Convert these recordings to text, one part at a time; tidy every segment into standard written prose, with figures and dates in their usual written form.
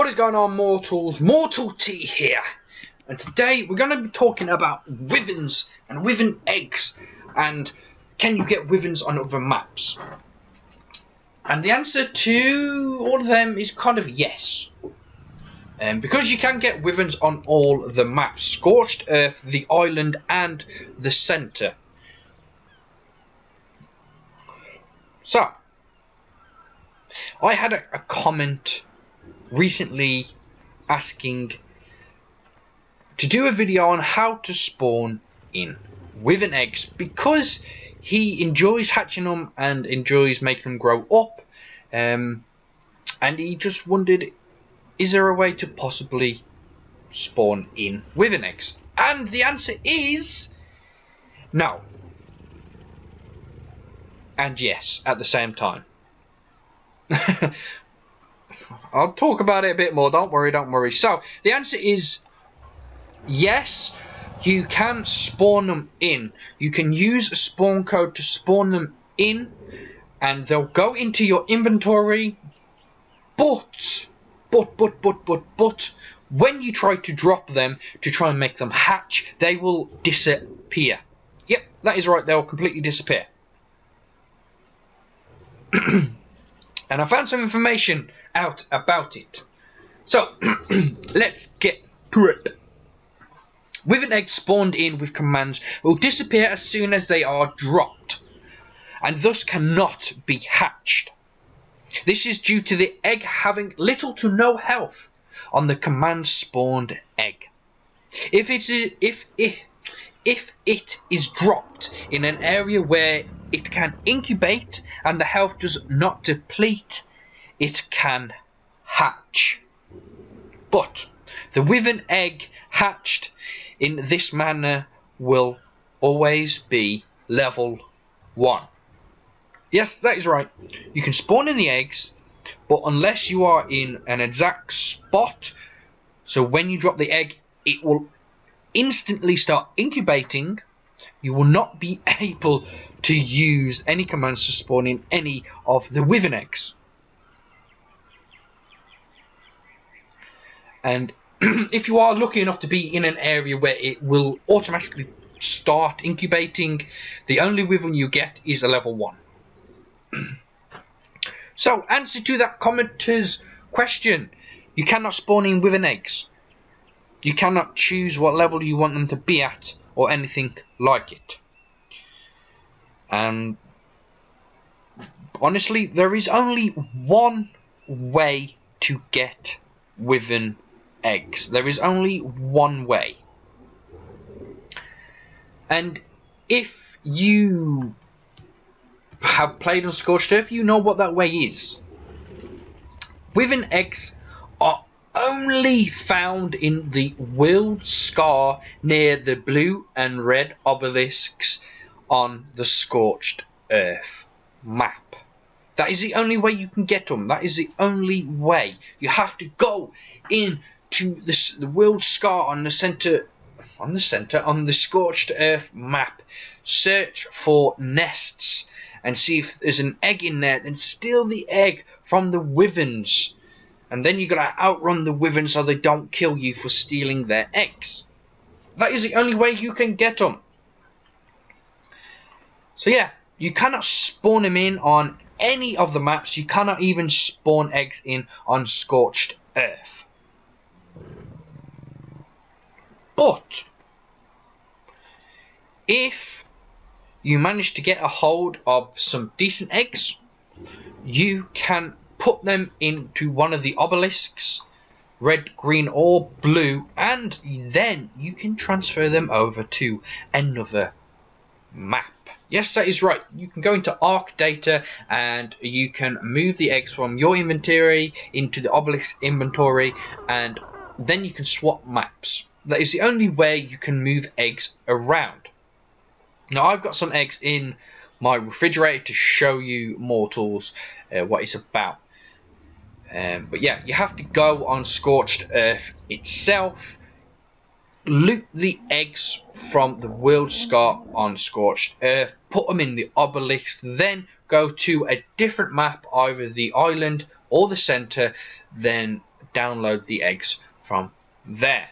What is going on, mortals? Mortal T here, and today we're going to be talking about wyverns and wyvern eggs, and can you get wyverns on other maps? And the answer to all of them is kind of yes, because you can get wyverns on all the maps: Scorched Earth, the island, and the centre. So, I had a comment recently asking to do a video on how to spawn in wyvern eggs, because he enjoys hatching them and enjoys making them grow up, and he just wondered, is there a way to possibly spawn in wyvern eggs? And the answer is no and yes at the same time. I'll talk about it a bit more, don't worry. So, the answer is yes, you can spawn them in. You can use a spawn code to spawn them in, and they'll go into your inventory, but, when you try to drop them to try and make them hatch, they will disappear. Yep, that is right, they'll completely disappear. And I found some information out about it. So, let's get to it. Wyvern eggs spawned in with commands will disappear as soon as they are dropped, and thus cannot be hatched. This is due to the egg having little to no health on the command spawned egg. If it is dropped in an area where it can incubate and the health does not deplete, it can hatch. But the wyvern egg hatched in this manner will always be level 1. Yes, that is right. You can spawn in the eggs, but unless you are in an exact spot, so when you drop the egg, it will instantly start incubating, you will not be able to use any commands to spawn in any of the wyvern eggs. And if you are lucky enough to be in an area where it will automatically start incubating, the only wyvern you get is a level 1. So, answer to that commenter's question: you cannot spawn in wyvern eggs. You cannot choose what level you want them to be at, or anything like it. And honestly, there is only one way to get wyvern eggs. There is only one way. And if you have played on Scorched Earth, you know what that way is. Wyvern eggs are only found in the wheeled scar near the blue and red obelisks on the Scorched Earth map. That is the only way you can get them. That is the only way. You have to go into the wheeled scar on the Scorched Earth map, search for nests and see if there's an egg in there, then steal the egg from the wyverns. And then you gotta outrun the wyverns so they don't kill you for stealing their eggs. That is the only way you can get them. So yeah, you cannot spawn them in on any of the maps. You cannot even spawn eggs in on Scorched Earth. But if you manage to get a hold of some decent eggs, you can put them into one of the obelisks, red, green or blue, and then you can transfer them over to another map. Yes, that is right. You can go into Arc Data and you can move the eggs from your inventory into the obelisk inventory, and then you can swap maps. That is the only way you can move eggs around. Now, I've got some eggs in my refrigerator to show you, mortals, what it's about. But yeah, you have to go on Scorched Earth itself, loot the eggs from the wheeled scar on Scorched Earth, put them in the obelisk, then go to a different map, either the island or the centre, then download the eggs from there.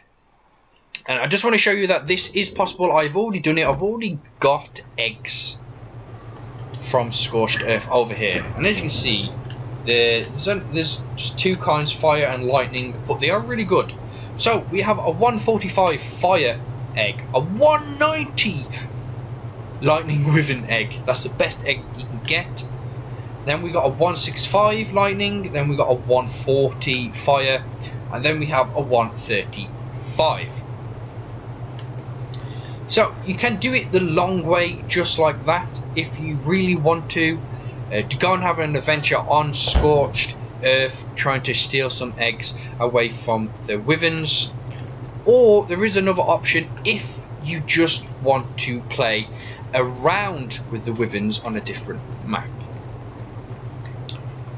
And I just want to show you that this is possible. I've already done it. I've already got eggs from Scorched Earth over here. And as you can see, there's just two kinds, fire and lightning, but they are really good. So we have a 145 fire egg, a 190 lightning wyvern egg. That's the best egg you can get. Then we got a 165 lightning, then we got a 140 fire, and then we have a 135. So you can do it the long way just like that if you really want to go and have an adventure on Scorched Earth trying to steal some eggs away from the wyverns. Or there is another option if you just want to play around with the wyverns on a different map.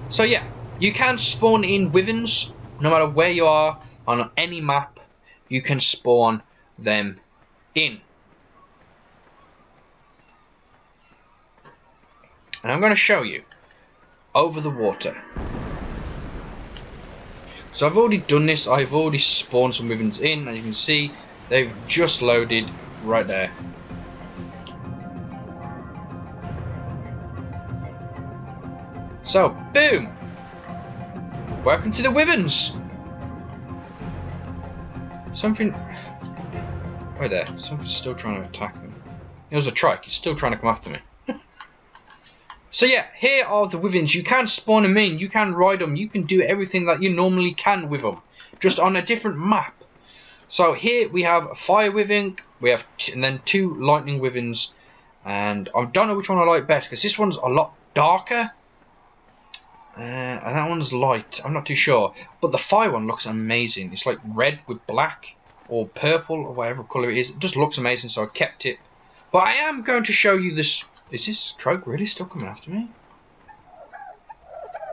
So yeah, you can spawn in wyverns no matter where you are on any map. You can spawn them in. And I'm going to show you over the water. So I've already done this. I've already spawned some wyverns in, and you can see they've just loaded right there. So, boom! Welcome to the wyverns! Something... Right there. Something's still trying to attack me. It was a trike. He's still trying to come after me. So yeah, here are the wyverns. You can spawn them in. You can ride them. You can do everything that you normally can with them. Just on a different map. So here we have a fire wyvern. We have and then two lightning wyverns. And I don't know which one I like best, because this one's a lot darker. And that one's light. I'm not too sure. But the fire one looks amazing. It's like red with black. Or purple. Or whatever colour it is. It just looks amazing. So I kept it. But I am going to show you this. Is this trope really still coming after me?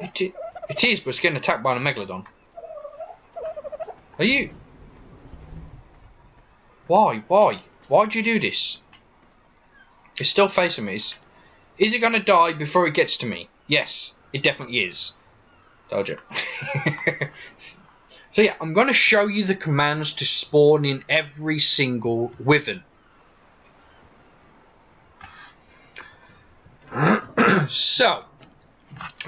It is, but it's getting attacked by a megalodon. Are you... Why? Why'd you do this? It's still facing me. Is it going to die before it gets to me? Yes, it definitely is. Told you. So yeah, I'm going to show you the commands to spawn in every single wyvern. So,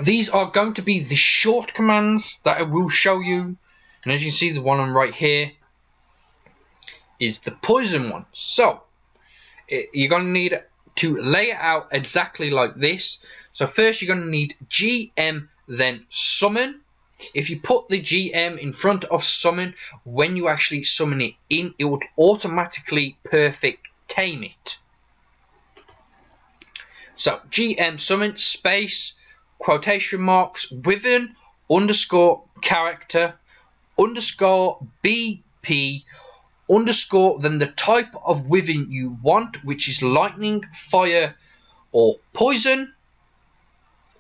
these are going to be the short commands that I will show you. And as you can see, the one on right here is the poison one. So, you're going to need to lay it out exactly like this. So first you're going to need GM, then summon. If you put the GM in front of summon, when you actually summon it in, it would automatically perfect tame it. So GM summon space quotation marks wyvern underscore character underscore BP underscore then the type of wyvern you want, which is lightning, fire or poison,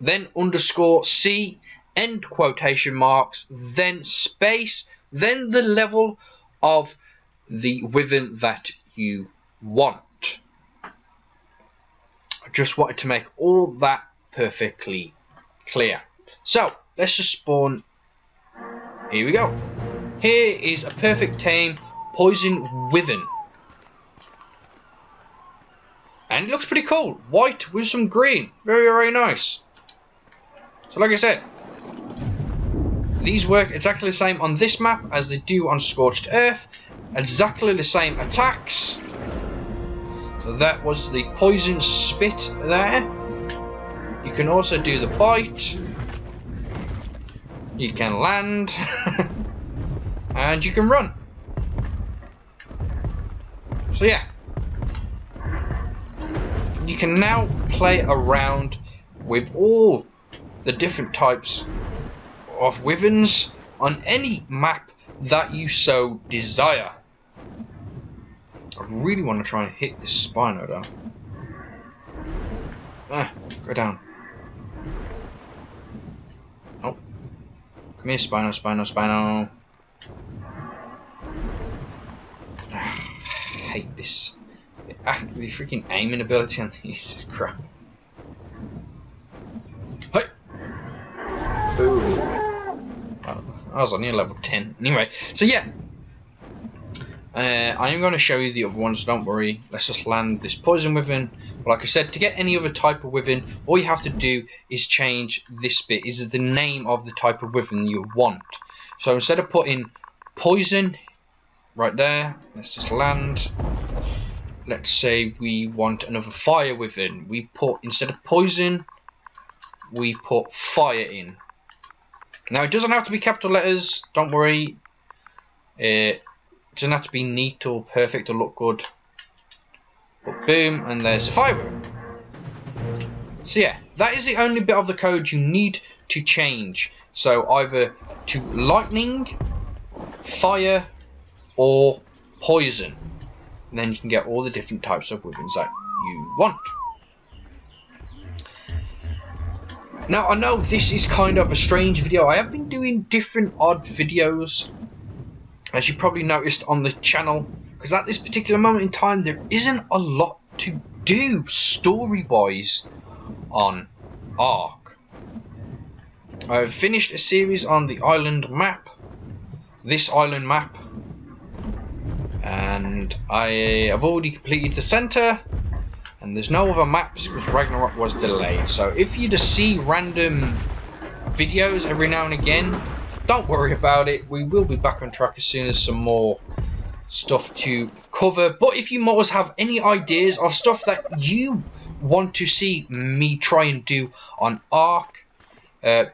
then underscore C end quotation marks, then space, then the level of the wyvern that you want. I just wanted to make all that perfectly clear. So let's just spawn. Here we go. Here is a perfect tame poison wyvern. And it looks pretty cool. White with some green. Very, very nice. So like I said, these work exactly the same on this map as they do on Scorched Earth. Exactly the same attacks. So that was the poison spit there. You can also do the bite. You can land. And you can run. So yeah. You can now play around with all the different types of wyverns on any map that you so desire. I really want to try and hit this Spino though. Go down. Oh. Come here, Spino, Spino, Spino. I hate this. The freaking aiming ability on these is crap. Hey! Boom. I was only level 10. Anyway, so yeah. I am going to show you the other ones, don't worry. Let's just land this poison wyvern. Like I said, to get any other type of wyvern, all you have to do is change this bit. Is the name of the type of wyvern you want. So instead of putting poison right there, let's just land. Let's say we want another fire wyvern. We put, instead of poison, we put fire in. Now it doesn't have to be capital letters, don't worry. It doesn't have to be neat or perfect or look good. But boom, and there's a fire wyvern. So yeah, that is the only bit of the code you need to change. So either to lightning, fire, or poison. And then you can get all the different types of wyverns that you want. Now I know this is kind of a strange video. I have been doing different odd videos, as you probably noticed on the channel, because at this particular moment in time there isn't a lot to do story wise on Ark. I've finished a series on the island map, this island map, and I have already completed the center, and there's no other maps because Ragnarok was delayed. So if you just see random videos every now and again, don't worry about it. We will be back on track as soon as some more stuff to cover. But if you always have any ideas of stuff that you want to see me try and do on Ark,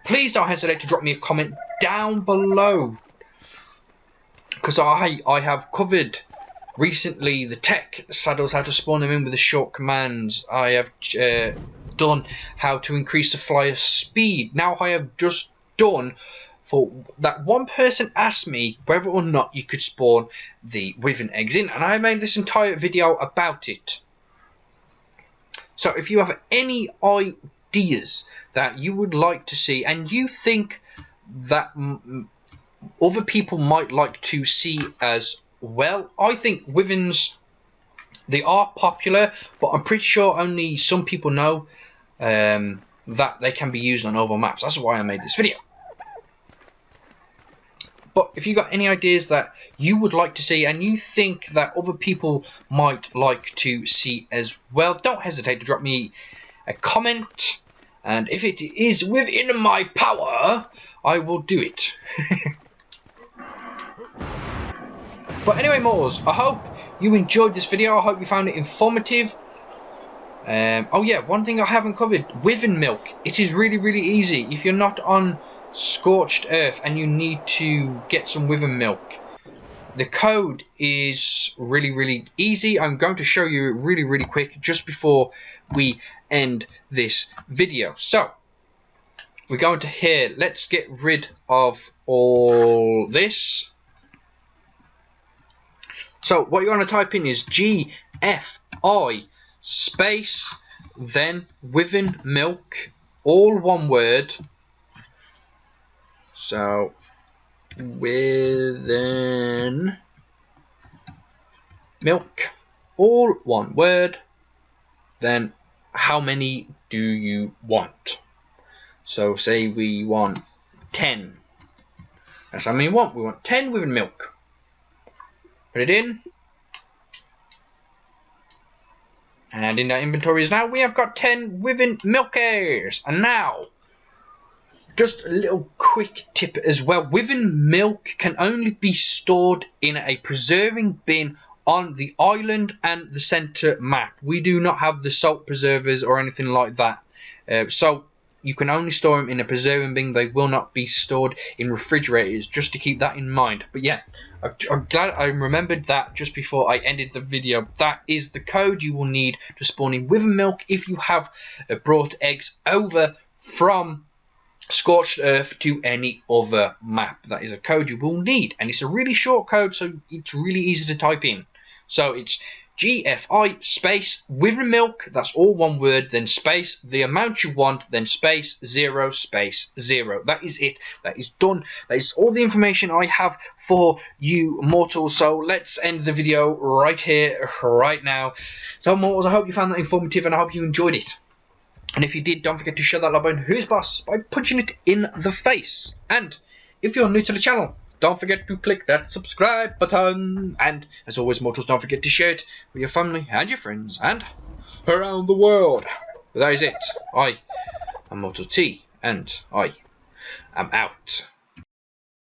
please don't hesitate to drop me a comment down below, because I have covered recently the tech saddles, how to spawn them in with the short commands. I have done how to increase the flyer speed. Now I have just done, for that one person asked me whether or not you could spawn the wyvern eggs in, and I made this entire video about it. So if you have any ideas that you would like to see and you think that other people might like to see as well, I think wyverns, they are popular, but I'm pretty sure only some people know that they can be used on other maps. That's why I made this video. But if you got any ideas that you would like to see and you think that other people might like to see as well, don't hesitate to drop me a comment, and if it is within my power, I will do it. But anyway, Mortals, I hope you enjoyed this video. I hope you found it informative. Oh yeah, one thing I haven't covered, wyvern milk. It is really, really easy. If you're not on Scorched Earth and you need to get some wyvern milk, the code is really, really easy. I'm going to show you really, really quick just before we end this video. So we're going to here, let's get rid of all this. So what you're going to type in is GFI space, then wyvern milk, all one word. So wyvern milk, all one word. Then how many do you want? So say we want 10. That's how many we want. We want 10 wyvern milk. Put it in. And in our inventories now, we have got 10 wyvern milkers. And now, just a little quick tip as well. Wyvern milk can only be stored in a preserving bin on the island and the center map. We do not have the salt preservers or anything like that. So you can only store them in a preserving bin. They will not be stored in refrigerators, just to keep that in mind. But yeah, I'm glad I remembered that just before I ended the video. That is the code you will need to spawn in wyvern milk if you have brought eggs over from Scorched Earth to any other map. That is a code you will need, and it's a really short code, so it's really easy to type in. So it's GFI space wyvern milk, that's all one word, then space the amount you want, then space 0 space 0. That is it. That is done. That is all the information I have for you mortals. So let's end the video right here, right now. So mortals, I hope you found that informative and I hope you enjoyed it. And if you did, don't forget to share that like button. Who's boss? By punching it in the face. And if you're new to the channel, don't forget to click that subscribe button. And as always, Mortals, don't forget to share it with your family and your friends and around the world. But that is it. I am Mortal T, and I am out.